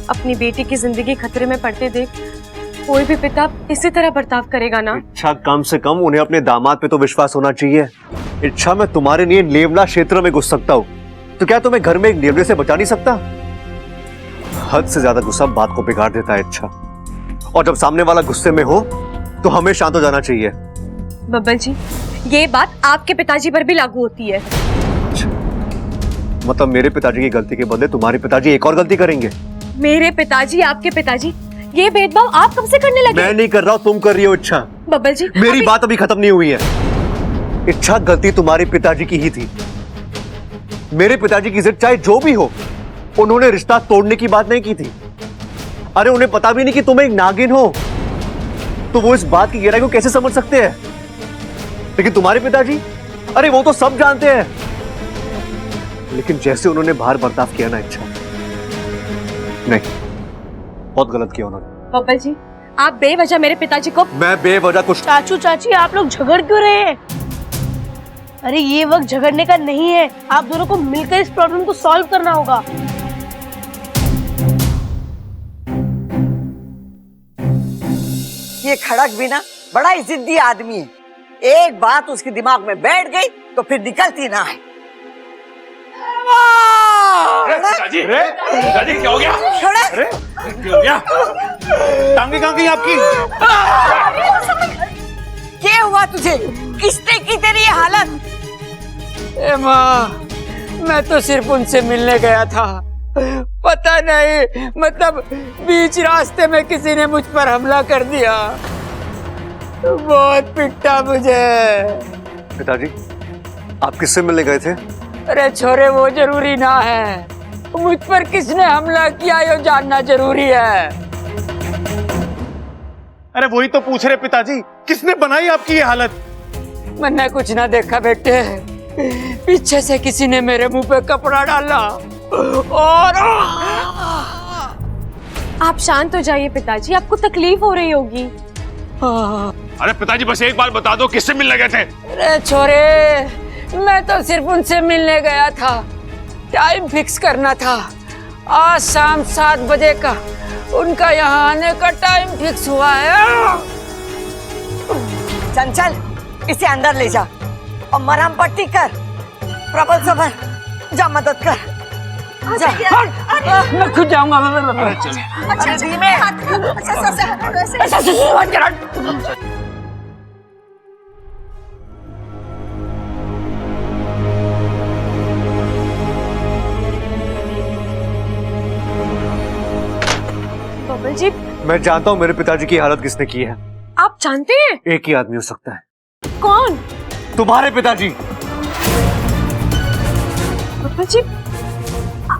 अपनी बेटी की जिंदगी खतरे में पड़ते देख कोई भी पिता इसी तरह बर्ताव करेगा ना। इच्छा, कम से कम उन्हें अपने दामाद पे तो विश्वास होना चाहिए। इच्छा, मैं तुम्हारे लिए नेवला क्षेत्र में घुस सकता हूँ, तो क्या तुम्हें घर में एक नेवले से बचा नहीं सकता? हद से ज्यादा गुस्सा बात को बिगाड़ देता है इच्छा, और जब सामने वाला गुस्से में हो तो हमें शांत हो जाना चाहिए। बब्बल जी, ये बात आपके पिताजी पर भी लागू होती है। मतलब मेरे पिताजी की गलती के बदले तुम्हारे पिताजी एक और गलती करेंगे? मेरे पिताजी, आपके पिताजी, ये भेदभाव आप कब से करने लगे? मैं नहीं कर रहा हूँ, तुम कर रही हो इच्छा। बब्बल जी, मेरी बात अभी खत्म नहीं हुई है। इच्छा, गलती तुम्हारे पिताजी की ही थी। मेरे पिताजी की जिद चाहे जो भी हो, उन्होंने रिश्ता तोड़ने की बात नहीं की थी। अरे उन्हें पता भी नहीं कि तुम एक नागिन हो, तो वो इस बात की गहराई को कैसे समझ सकते हैं? लेकिन तुम्हारे पिताजी, अरे वो तो सब जानते हैं। लेकिन जैसे उन्होंने बाहर बर्ताव किया ना इच्छा, नहीं, बहुत गलत किया उन्होंने। बब्बल जी, आप बेवजह मेरे पिताजी को। मैं बेवजह कुछ। चाचू चाची, आप लोग झगड़ क्यों रहे हैं? अरे ये वक्त झगड़ने का नहीं है, आप दोनों को मिलकर इस प्रॉब्लम को सॉल्व करना होगा। ये खड़क भी ना बड़ा ही जिद्दी आदमी है। एक बात उसके दिमाग में बैठ गई तो फिर निकलती ना है। पिताजी, पिताजी क्या हो गया? खड़क, क्या हो गया? टांगे कहाँ गई आपकी? क्या हुआ तुझे? किसने की तेरी ये हालत? ए माँ, मैं तो सिर्फ उनसे मिलने गया था, पता नहीं, मतलब बीच रास्ते में किसी ने मुझ पर हमला कर दिया। बहुत पिटा मुझे। पिताजी, आप किससे मिलने गए थे? अरे छोरे, वो जरूरी ना है। मुझ पर किसने हमला किया ये जानना जरूरी है। अरे वही तो पूछ रहे पिताजी, किसने बनाई आपकी ये हालत? मैंने कुछ ना देखा बेटे, पीछे से किसी ने मेरे मुंह पे कपड़ा डाला और आप शांत हो जाइए पिताजी, आपको तकलीफ हो रही होगी। अरे पिताजी, बस एक बार बता दो, किससे मिलने गए थे? अरे छोरे, मैं तो सिर्फ उनसे मिलने गया था। टाइम फिक्स करना था। आज शाम 7 बजे का उनका यहाँ आने का टाइम फिक्स हुआ है। चंचल, इसे अंदर ले जा और मरहम पट्टी कर। प्रबल सबर, जा मदद कर। जा। मैं खुद जाऊंगा। अच्छा धीमे ऐसा मत करो। बबल जी, मैं जानता हूँ मेरे पिताजी की हालत किसने की है। आप जानते हैं? एक ही आदमी हो सकता है। कौन? तुम्हारे पिताजी। बबल जी,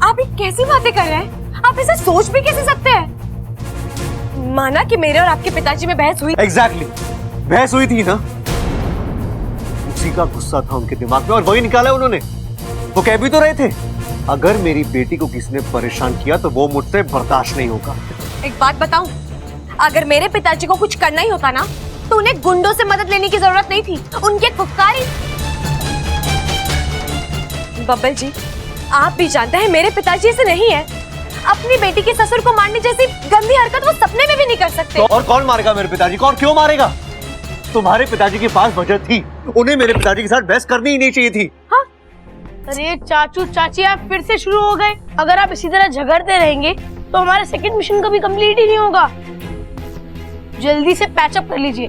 आप ये कैसी बातें कर रहे हैं? आप ऐसे सोच भी कैसे सकते हैं? माना कि मेरे और आपके पिताजी में बहस हुई। एग्जैक्टली, बहस हुई थी ना, उसी का गुस्सा था उनके दिमाग में और वही निकाला उन्होंने। वो कह भी तो रहे थे, अगर मेरी बेटी को किसी ने परेशान किया तो वो मुझसे बर्दाश्त नहीं होगा। एक बात बताऊं, अगर मेरे पिताजी को कुछ करना ही होता ना, तो उन्हें गुंडों से मदद लेने की जरूरत नहीं थी, उनके फुफकारी। बब्बल जी, आप भी जानते हैं मेरे पिताजी ऐसे नहीं है। अपनी बेटी के ससुर को मारने जैसी गंदी हरकत वो सपने में भी नहीं कर सकते। तो और कौन मारेगा मेरे पिताजी को, और क्यों मारेगा? तुम्हारे पिताजी के पास वजह थी, उन्हें मेरे पिताजी के साथ बहस करनी ही नहीं चाहिए थी। हाँ? अरे चाचू चाची, आप फिर से शुरू हो गए। अगर आप इसी तरह झगड़ते रहेंगे तो हमारा सेकंड मिशन कभी कंप्लीट ही नहीं होगा। जल्दी से पैचअप कर लीजिए,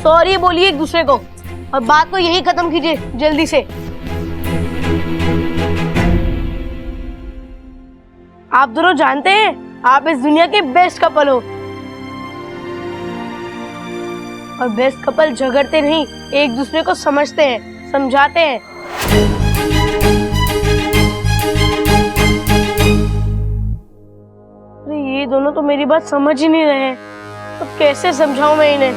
सॉरी बोलिए एक दूसरे को और बात को यही खत्म कीजिए जल्दी से। आप दोनों जानते हैं आप इस दुनिया के बेस्ट कपल हो, और बेस्ट कपल झगड़ते नहीं, एक दूसरे को समझते हैं, समझाते हैं। अरे ये दोनों तो मेरी बात समझ ही नहीं रहे हैं, तो कैसे समझाऊं मैं इन्हें?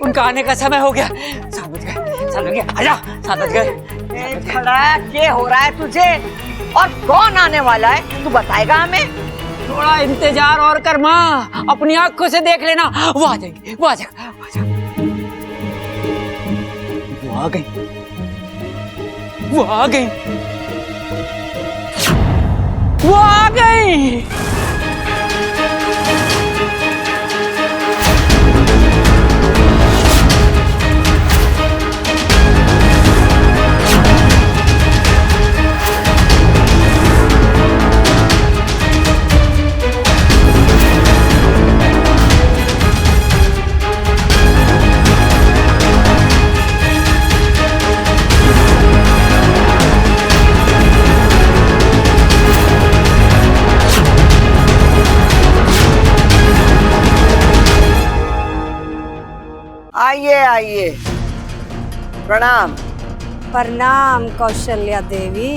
उनका आने का समय हो गया। 7 बज गए, आजा। 7 बज गए। खड़ा क्या हो रहा है तुझे, और कौन आने वाला है तू बताएगा हमें? थोड़ा इंतजार और कर माँ, अपनी आंखों से देख लेना, वो आ जाएंगे, वो आ जाएगा। वो आ गई, वो आ गई, वो आ गई। आइए आइए, प्रणाम। प्रणाम कौशल्या देवी।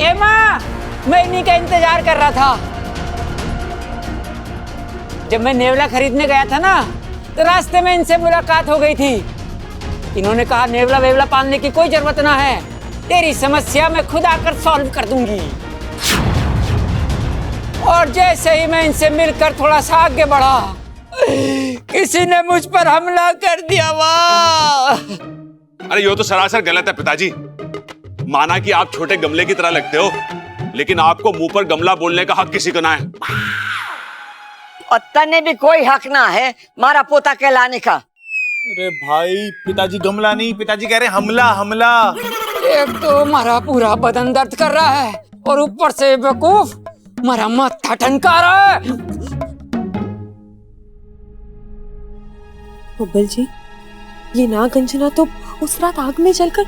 ए माँ, मैं इन्हीं का इंतजार कर रहा था। जब मैं नेवला खरीदने गया था ना, तो रास्ते में इनसे मुलाकात हो गई थी। इन्होंने कहा नेवला वेवला पालने की कोई जरूरत ना है, तेरी समस्या मैं खुद आकर सॉल्व कर दूंगी। और जैसे ही मैं इनसे मिलकर थोड़ा सा आगे बढ़ा, किसी ने मुझ पर हमला कर दिया। वाह! अरे ये तो सरासर गलत है पिताजी। माना कि आप छोटे गमले की तरह लगते हो, लेकिन आपको मुंह पर गमला बोलने का हक किसी को ना है। और तने भी कोई हक ना है मारा पोता कहलाने का। अरे भाई, पिताजी गमला नहीं, पिताजी कह रहे हमला हमला। एक तो हमारा पूरा बदन दर्द कर रहा है और ऊपर से बेवकूफ हमारा माथा ठनका रहा है। बब्बल जी, ये नागंजना तो उस रात आग में जलकर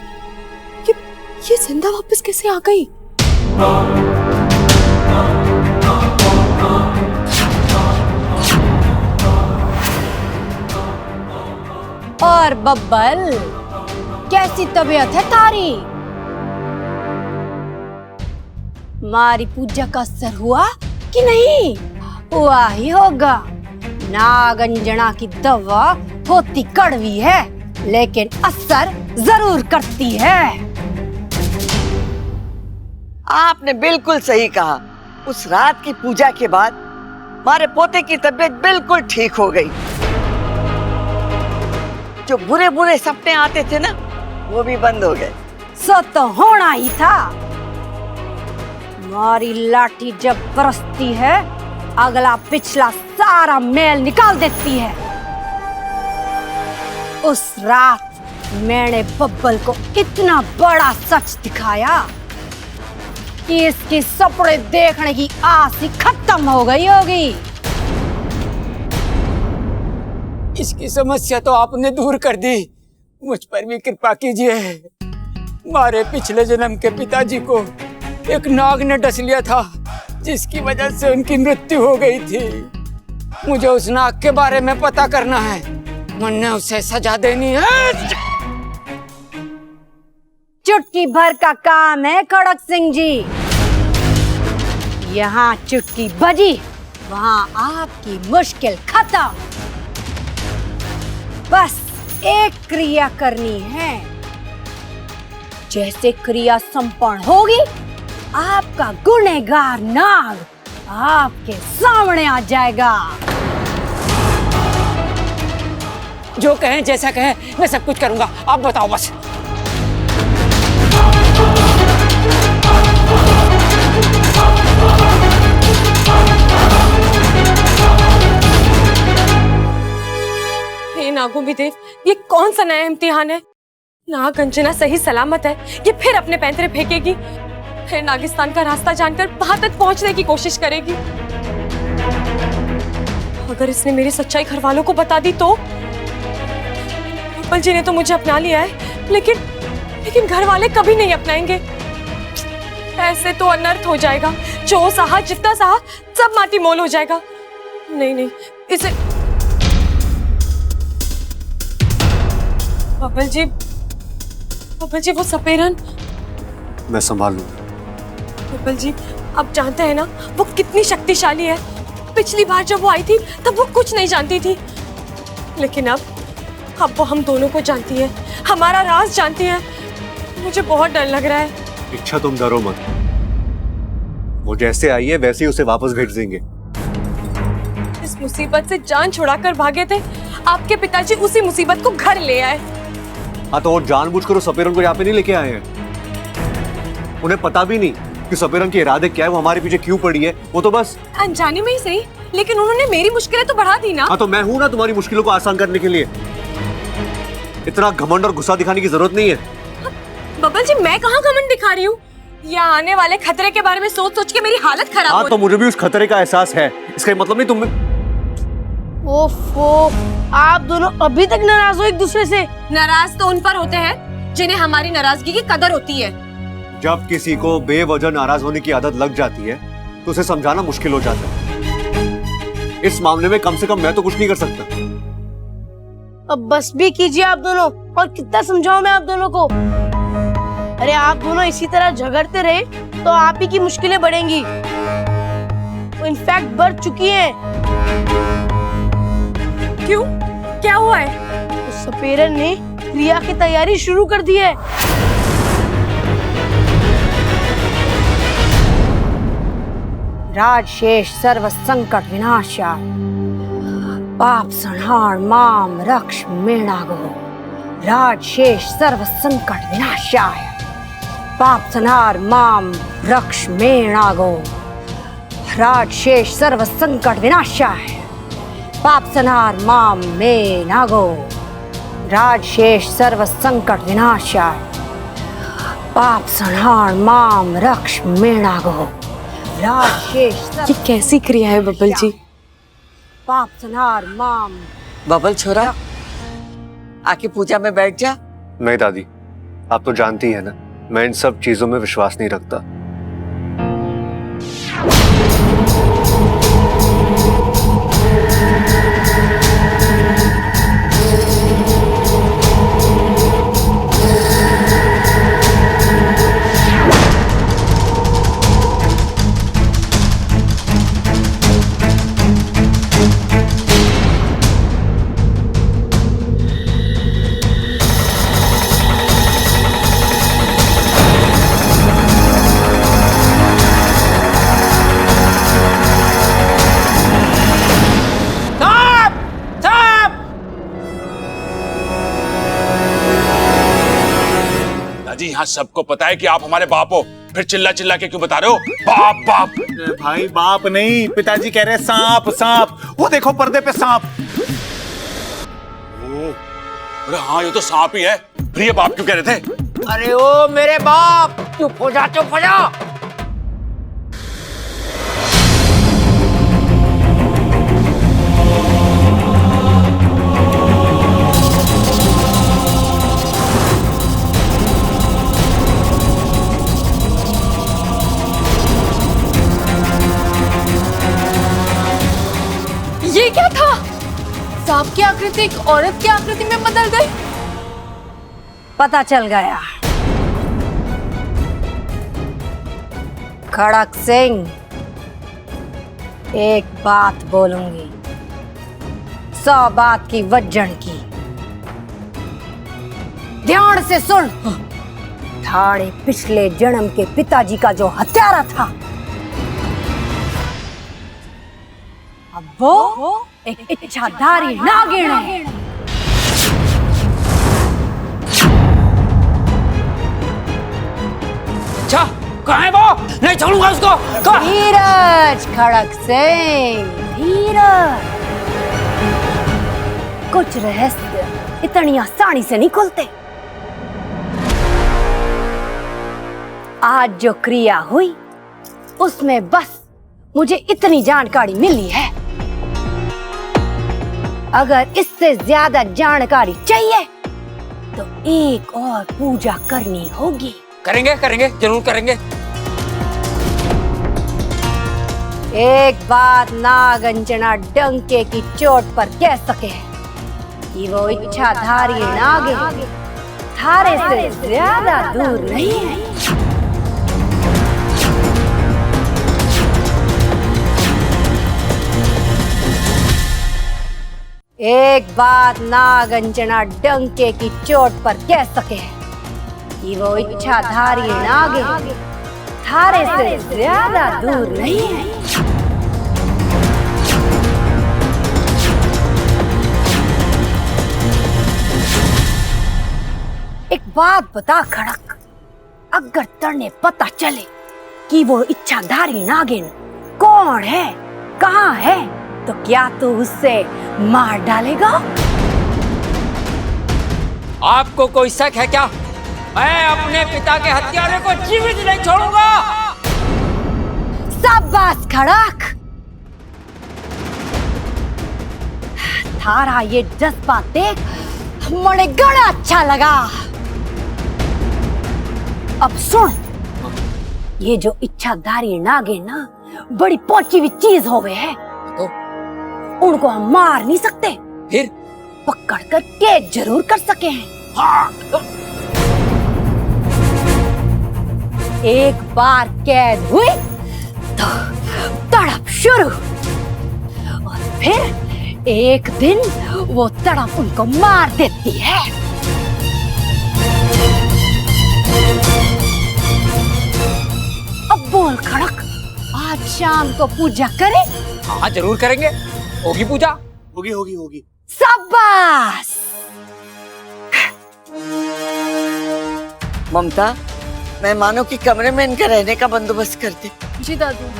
ये जिंदा वापस कैसे आ गई? और बब्बल, कैसी तबीयत है तारी? मारी पूजा का असर हुआ कि नहीं? हुआ ही होगा। नागंजना की दवा होती कड़वी है, लेकिन असर जरूर करती है। आपने बिल्कुल सही कहा। उस रात की पूजा के बाद हमारे पोते की तबीयत बिल्कुल ठीक हो गई। जो बुरे बुरे सपने आते थे ना, वो भी बंद हो गए। सो तो होना ही था। मारी लाठी जब बरसती है, अगला पिछला सारा मैल निकाल देती है। उस रात मैंने बब्बल को इतना बड़ा सच दिखाया कि इसकी सपने देखने की आस ही खत्म हो गई होगी। इसकी समस्या तो आपने दूर कर दी, मुझ पर भी कृपा कीजिए। हमारे पिछले जन्म के पिताजी को एक नाग ने डस लिया था, जिसकी वजह से उनकी मृत्यु हो गई थी। मुझे उस नाग के बारे में पता करना है, वरना उसे सजा देनी है। चुटकी भर का काम है खड़क सिंह जी। यहाँ चुटकी बजी, वहाँ आपकी मुश्किल खत्म। बस एक क्रिया करनी है। जैसे क्रिया संपन्न होगी, आपका गुनहगार नाग आपके सामने आ जाएगा। जो कहें, जैसा कहें, मैं सब कुछ करूंगा। आप बताओ बस। हे नागो विदेव, ये कौन सा नया इम्तिहान है? नागंजना सही सलामत है, ये फिर अपने पैंतरे फेंकेगी, फिर नागिस्तान का रास्ता जानकर वहां तक पहुंचने की कोशिश करेगी। अगर इसने मेरी सच्चाई घर वालों को बता दी तो? बब्बल जी ने तो मुझे अपना लिया है, लेकिन घर वाले कभी नहीं अपनाएंगे। ऐसे तो अनर्थ हो जाएगा। जो सहा, जितना सहा, सब माटी मोल हो जाएगा। नहीं, इसे बब्बल जी वो सपेरन मैं संभाल लूं। बब्बल जी, आप जानते हैं ना वो कितनी शक्तिशाली है। पिछली बार जब वो आई थी तब वो कुछ नहीं जानती थी, लेकिन अब वो हम दोनों को जानती है, हमारा राज जानती है। मुझे बहुत डर लग रहा है। इच्छा, तुम डरो मत। वो जैसे आई है वैसे ही उसे वापस भेज देंगे। इस मुसीबत से जान छुड़ाकर भागे थे, आपके पिताजी उसी मुसीबत को घर ले आए। हाँ, तो वो जानबूझकर उस सपेरन को यहाँ पे नहीं लेके आए हैं। उन्हें पता भी नहीं कि सपेरन के इरादे क्या है, वो हमारे पीछे क्यों पड़ी है। वो तो बस अनजाने में ही सही, लेकिन उन्होंने मेरी मुश्किलें तो बढ़ा दी ना। हाँ, तो मैं हूं ना तुम्हारी मुश्किलों को आसान करने के लिए। इतना घमंड और गुस्सा दिखाने की जरूरत नहीं है। बब्बल जी, मैं कहाँ घमंड दिखा रही हूँ? यहाँ आने वाले खतरे के बारे में सोच सोच के मेरी हालत खराब हो हाँ, तो मुझे भी उस खतरे का एहसास है। इसका मतलब नहीं तुम। ओफो, आप दोनों अभी तक नाराज हो एक दूसरे से? नाराज तो उन पर होते हैं जिन्हें हमारी नाराजगी की कदर होती है। जब किसी को बेवजह नाराज होने की आदत लग जाती है तो उसे समझाना मुश्किल हो जाता है। इस मामले में कम से कम मैं तो कुछ नहीं कर सकता। अब बस भी कीजिए आप दोनों। और कितना समझाऊं मैं आप दोनों को? अरे आप दोनों इसी तरह झगड़ते रहे तो आप ही की मुश्किलें बढ़ेंगी, इनफैक्ट बढ़ चुकी हैं। क्यों? क्या हुआ है? उस सपेरन ने क्रिया की तैयारी शुरू कर दी है। राजशेष सर्व संकट विनाशाय, पाप संहार माम रक्ष मेणागो। राजशेष सर्व संकट विनाशाय, पाप संहार माम रक्ष मेणागो। राजशेष सर्व संकट विनाशाय, पाप संहार माम मेणागो। राजशेष सर्व संकट विनाशाय, पाप संहार माम रक्ष मेणागो। ये कैसी क्रिया है बब्बल जी? पाप संहार माम। बबल छोरा, आके पूजा में बैठ जा। नहीं दादी, आप तो जानती है ना, मैं इन सब चीजों में विश्वास नहीं रखता। दादी यहाँ सबको पता है कि आप हमारे बाप हो, फिर चिल्ला चिल्ला के क्यों बता रहे हो बाप बाप? भाई बाप नहीं, पिताजी कह रहे हैं सांप सांप, वो देखो पर्दे पे सांप। अरे हाँ, ये तो सांप ही है। फिर ये बाप क्यों कह रहे थे? अरे ओ मेरे बाप, चुप हो जा, चुप हो जा। ये क्या था? सांप की आकृति एक औरत की आकृति में बदल गई। पता चल गया। खड़क सिंह, एक बात बोलूंगी, 100 बात की वज्जन की। ध्यान से सुन। थारे पिछले जन्म के पिताजी का जो हत्यारा था, अब वो एक इच्छाधारी नागिन है। अच्छा, कहाँ है वो? नहीं छोड़ूंगा उसको। धीरज खड़क सिंह, धीरज। कुछ रहस्य इतनी आसानी से नहीं खुलते। आज जो क्रिया हुई उसमें बस मुझे इतनी जानकारी मिली है। अगर इससे ज्यादा जानकारी चाहिए तो एक और पूजा करनी होगी। करेंगे करेंगे, जरूर करेंगे। एक बात नागंजना डंके की चोट पर कह सके कि वो इच्छाधारी नागिन थारे से ज्यादा दूर नहीं है। एक बात नागंजना डंके की चोट पर कह सके कि वो इच्छाधारी नागिन थारे से ज्यादा दूर नहीं है। एक बात बता खड़क, अगर तने पता चले कि वो इच्छाधारी नागिन कौन है, कहाँ है, तो क्या तू उससे मार डालेगा? आपको कोई शक है क्या? मैं अपने पिता के हत्यारे को जीवित नहीं छोड़ूंगा। शाबाश खड़क, थारा ये जज्बा देख मुझे बड़ा अच्छा लगा। अब सुन, ये जो इच्छाधारी नागिन ना बड़ी पहुंची हुई चीज हो गए है, तो उनको हम मार नहीं सकते, फिर पकड़ कर कैद जरूर कर सके हैं। हाँ। एक बार कैद हुई तो तड़प शुरू, और फिर एक दिन वो तड़प उनको मार देती है। अब बोल खड़क, आज शाम को पूजा करें? हाँ जरूर करेंगे, होगी पूजा। होगी होगी होगी। शाबाश। ममता, मेहमानों के कमरे में इनका रहने का बंदोबस्त कर दे। जी दादू।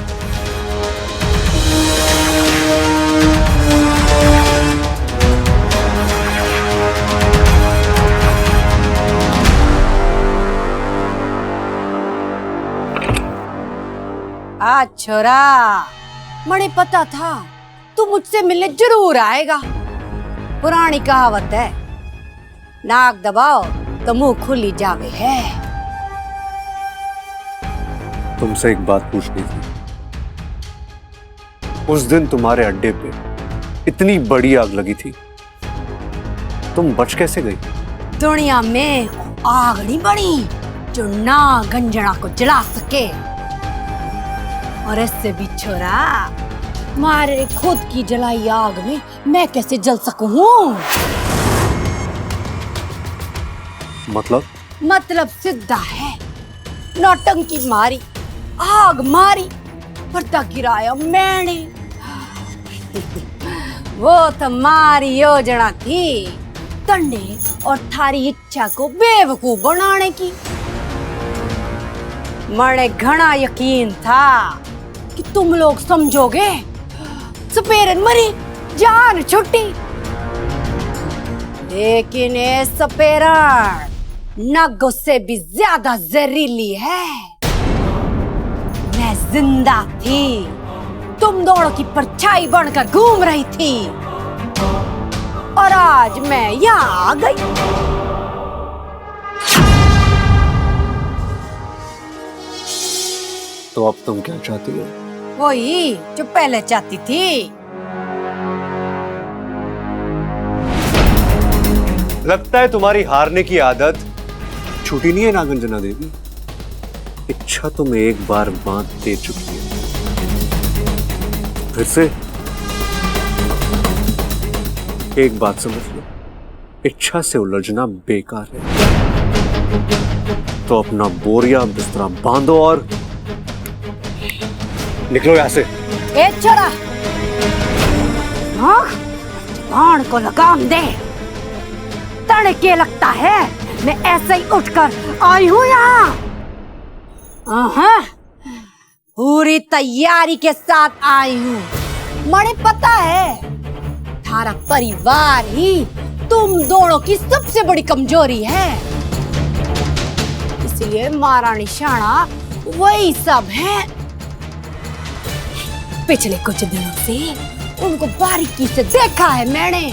आज छोरा, मुझे पता था तू मुझसे मिलने जरूर आएगा। पुरानी कहावत है, नाक दबाओ तो मुंह खुली जावे है। तुमसे एक बात पूछनी थी। उस दिन तुम्हारे अड्डे पे इतनी बड़ी आग लगी थी, तुम बच कैसे गई? दुनिया में आग नहीं बनी जो ना गंजना को जला सके। और इससे भी छोरा, मारे खुद की जलाई आग में मैं कैसे जल सकूं? मतलब सीधा है। नौटंकी मारी, आग मारी, पर्दा गिराया मैंने। वो तुम्हारी योजना थी, तंडे और थारी इच्छा को बेवकूफ बनाने की। मने घना यकीन था कि तुम लोग समझोगे। सपेरन मरी, जान छुट्टी। लेकिन ये सपेरन नगों से भी ज्यादा जहरीली है। मैं जिंदा थी, तुम दोनों की परछाई बनकर घूम रही थी, और आज मैं यहाँ आ गई। तो अब तुम क्या चाहती हो? वही जो पहले चाहती थी। लगता है तुम्हारी हारने की आदत छूटी नहीं है नागंजना देवी। इच्छा तुम्हें एक बार बांध दे चुकी है, फिर से एक बात समझ लो, इच्छा से उलझना बेकार है। तो अपना बोरिया बिस्तरा बांधो और निकलो यहां से। ए छोरा, जबान को लगाम दे। तड़के के लगता है मैं ऐसे ही उठकर आई हूँ यहाँ। पूरी तैयारी के साथ आई हूँ। मुझे पता है थारा परिवार ही तुम दोनों की सबसे बड़ी कमजोरी है, इसलिए मारा निशाना वही सब है। पिछले कुछ दिनों से उनको बारीकी से देखा है मैंने।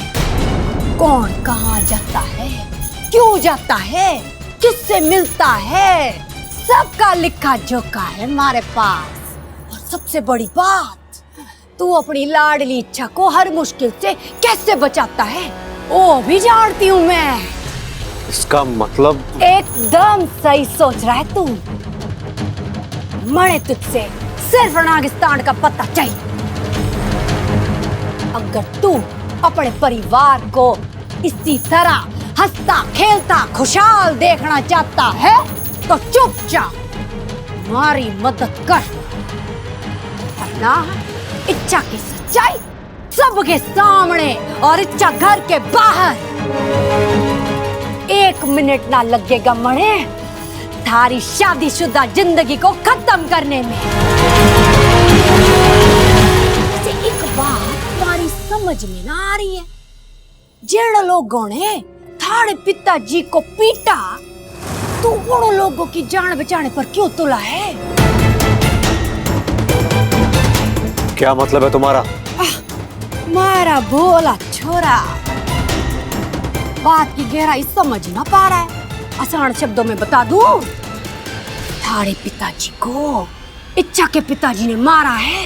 कौन कहाँ जाता है, क्यों जाता है, किससे मिलता है, सबका लिखा जोखा है हमारे पास। और सबसे बड़ी बात, तू अपनी लाडली इच्छा को हर मुश्किल से कैसे बचाता है वो भी जानती हूँ मैं। इसका मतलब? एकदम सही सोच रहा है तू। मने तुझसे सिर्फ नागिस्तान का पता चाहिए। अगर तू अपने परिवार को इसी तरह हंसता खेलता खुशहाल देखना चाहता है तो चुपचाप हमारी मदद कर, वरना इच्छा की सच्चाई सबके सामने और इच्छा घर के बाहर। 1 मिनट ना लगेगा मणे थारी शादीशुदा जिंदगी को खत्म करने में। एक बात तुम्हारी समझ में ना आ रही है, जिन लोगों ने थारे पिताजी को पीटा तू उन लोगों की जान बचाने पर क्यों तुला है? क्या मतलब है तुम्हारा? मारा भोला छोरा बात की गहराई समझ ना पा रहा है। आसान शब्दों में बता दूं, थारे पिताजी को इच्छा के पिताजी ने मारा है।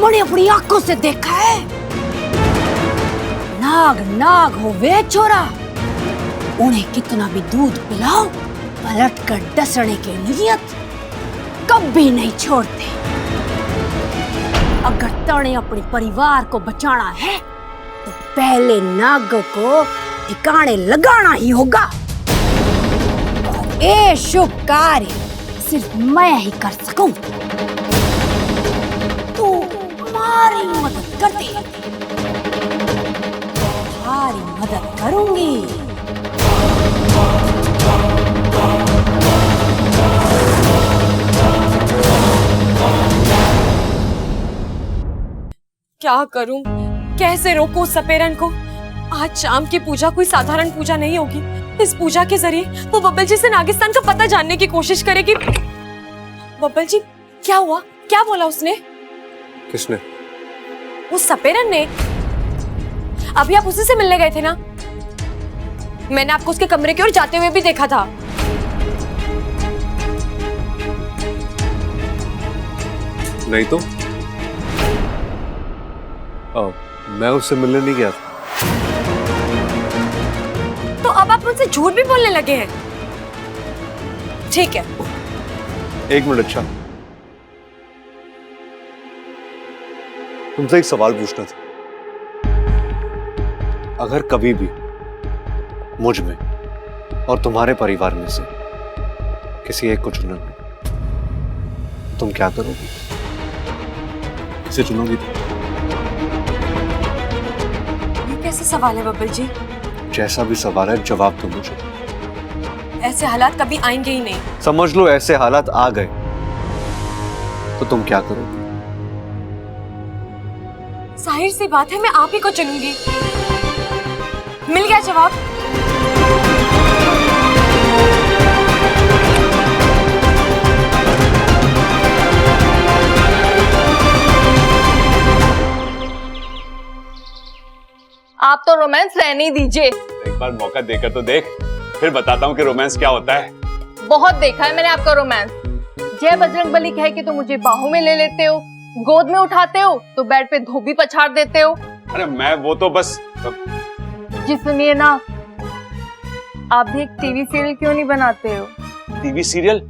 मैंने अपनी आंखों से देखा है। नाग नाग हो वे छोरा, उन्हें कितना भी दूध पिलाओ पलट कर डसने की नियत कभी नहीं छोड़ते। अगर तने अपने परिवार को बचाना है तो पहले नागों को ठिकाने लगाना ही होगा। और ये शुभ कार्य सिर्फ मैं ही कर सकूं। तू हमारी मदद कर दे, तुम्हारी मदद करूंगी। क्या करूं, कैसे रोकूं सपेरन को? आज शाम की पूजा कोई साधारण पूजा नहीं होगी। इस पूजा के जरिए वो बब्बल जी से नागिस्तान का पता जानने की कोशिश करेगी। बब्बल जी, क्या हुआ? क्या बोला उसने? किसने? उस सपेरन ने। अभी आप उसी से मिलने गए थे ना? मैंने आपको उसके कमरे की ओर जाते हुए भी देखा था। नहीं तो मैं उससे मिलने नहीं गया था। तो अब आप मुझसे झूठ भी बोलने लगे हैं। ठीक है, एक मिनट। अच्छा, तुमसे एक सवाल पूछना था। अगर कभी भी मुझ में और तुम्हारे परिवार में से किसी एक को चुनना हो, तुम क्या करोगी? किसे चुनोगी तुम? ये कैसे सवाल है बब्बल जी? जैसा भी सवाल है जवाब दो मुझे। ऐसे हालात कभी आएंगे ही नहीं। समझ लो ऐसे हालात आ गए तो तुम क्या करोगी? जाहिर सी बात है, मैं आप ही को चुनूंगी। मिल गया जवाब। आप तो रोमांस रहने ही दीजिए। एक बार मौका देकर तो देख, फिर बताता हूँ कि रोमांस क्या होता है। बहुत देखा है मैंने आपका रोमांस। जय बजरंगबली कहे कि तो मुझे बाहों में ले लेते हो, गोद में उठाते हो तो बेड पे धोबी पछाड़ देते हो। अरे मैं वो तो बस जी सुनिए ना, आप भी एक टीवी सीरियल क्यों नहीं बनाते हो? TV serial?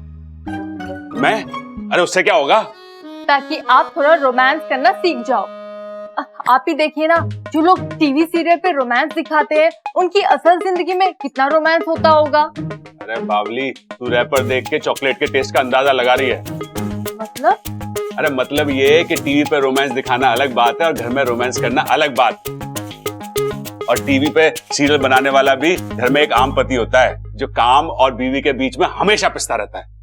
मैं? अरे उससे क्या होगा? ताकि आप थोड़ा रोमांस करना सीख जाओ। आप ही देखिए ना, जो लोग टीवी सीरियल पे रोमांस दिखाते हैं उनकी असल जिंदगी में कितना रोमांस होता होगा। अरे बावली, तू रैपर देख के चॉकलेट के टेस्ट का अंदाजा लगा रही है। मतलब? अरे मतलब ये है कि टीवी पे रोमांस दिखाना अलग बात है और घर में रोमांस करना अलग बात। और टीवी पे सीरियल बनाने वाला भी घर में एक आम पति होता है जो काम और बीवी के बीच में हमेशा पिसता रहता है।